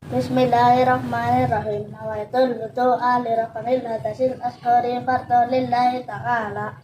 Bismillahirrahmanirrahim. Nawaitul wudu'a li raf'il hadasil ashari fardhu lillahi ta'ala.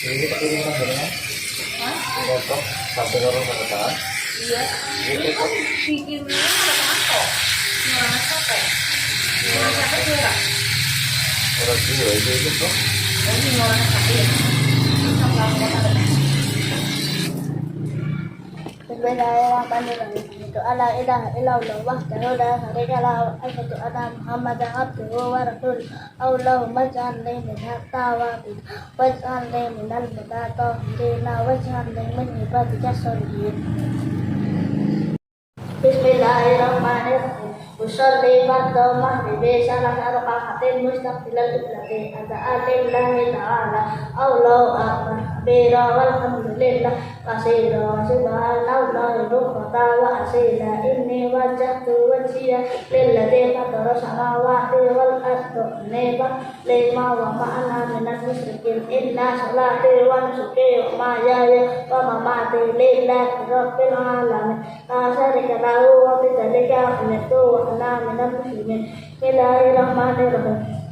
Ini pakai lima benar? Kotak sampai orang katakan. Iya. Ini kok bikinnya orang kok. Orang apa? Orang siapa juga? Orang dua itu kok. Oh, ini orang apa ya? Sama apa? Bismillahirrahmanirrahim. La ilaha illallah wahdahu la syarika lahu wa asyhadu anna Muhammadan abduhu wa rasuluh. Allahumma ij'alni minat tawabin waj'alni minal mutatahhirin waj'alni min ibadika sholihin. Bismillahirrahmanirrahim. Usolli fardhu maghribi salat raka'atin mustaqbilal qiblati lillahi ta'ala. Allahu akbar kabira walhamdulillah katsira subhanallahi bukratan wa asila. Inni wajjahtu wajhiya lilladzi fatara samawati wal ardi hanifa lima wa ma'ana minal musyrikin. Inna sholati wa nusuki wa mahyaya wa mamati lillahi rabbil alamin la syarika lahu wa bidzalika umirtu wa ana minal muslimin. Bismillahirrahmanirrahim.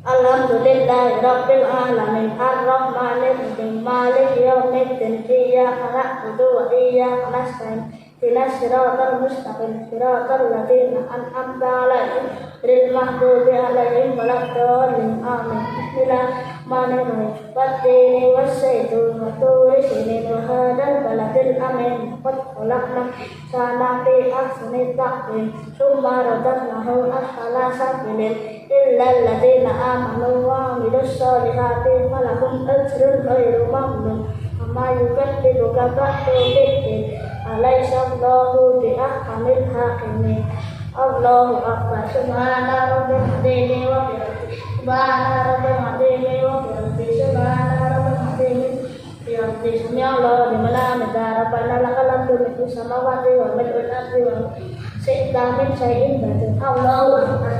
Alhamdulillahi rabbil alamin arrahmanir rahim maliki yaumiddin iyyaka na'budu wa iyyaka nasta'in ihdinas siratal mustaqim siratal ladzina an'amta 'alaihim ghairil maghdubi 'alaihim waladdallin amin. Bismillahirrahmanirrahim. Wattini wassaitun wa turi sinin wa hadzal baladil amin qad khalaqna sana fi ahsani taqwim summa radadnahu asfala safilin illal ladzina amanu wa 'amilus solihati falahum ajrun ghairu mamnun. Amma yukadzibuka ba'du biddin alaysa Allahu bi ahkamil hakimin. Allahu akbar. Subhana rabbil azimi wa bihamdihi subhana rabbil azimi wa bihamdihi subhana rabbil azimi bihamdihi sami Allahu liman hamidah rabbana lakal hamdu mil'u samawati wa mil'ul ardi wa syi'ta min syai'in ba'du. Allahu akbar.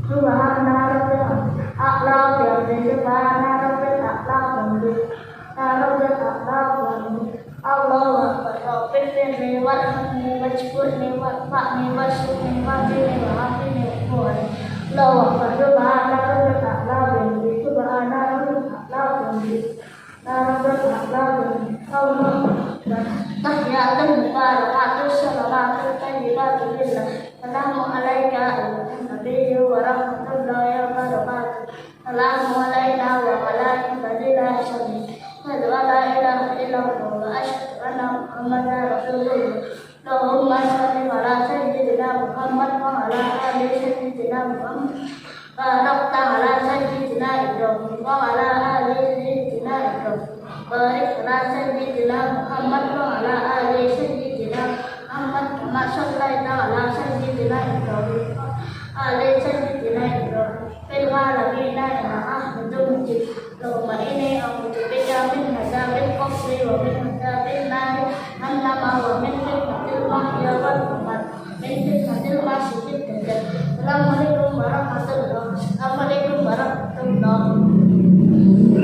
Subhana rabbil a'la bihamdihi subhana rabbil a'la bihamdihi rabbil a'la bihamdihi. Allahu akbar. Rabbirni warhamni wajburni warfa'ni washrukni wa'afini wa'afini wa'afini. Allahu akbar. Subhana rabbil a'la bihamdihi subhana rabbil a'la bihamdihi rabbil a'la bihamdihi. Allahu akbar. Tahiyyatun mubarakatun salawatun thayyibatu lillah. Assalamu alayka ayyuhan nabiyyu wa rahmatullahi wa barakatuh. Assalamu alayna wa ala ibadillah sholihin. Asyhadu an la ilaha illallah wa asyhadu anna Muhammadar rasulullah. Allahumma shalli ala sayyidina Muhammad wa ala ali sayyidina Muhammad. Barakta ala sayyidina Ibrahim wa ala ali sayyidina Ibrahim. Barik ala sayyidina Muhammad wa ala ali sayyidina Muhammad kama shallaita ala sayyidina Ibrahim wa ali sayyidina Ibrahim fil alamin innaka Hamidum Majid. Allahumma inni a'udzubika min adzabil qabri wa min adzabil nar annama wa min fitnatil mahya wal mamat min fitnatil masiihid dajjal. Assalamualaikum warahmatullahi wabarakatuh.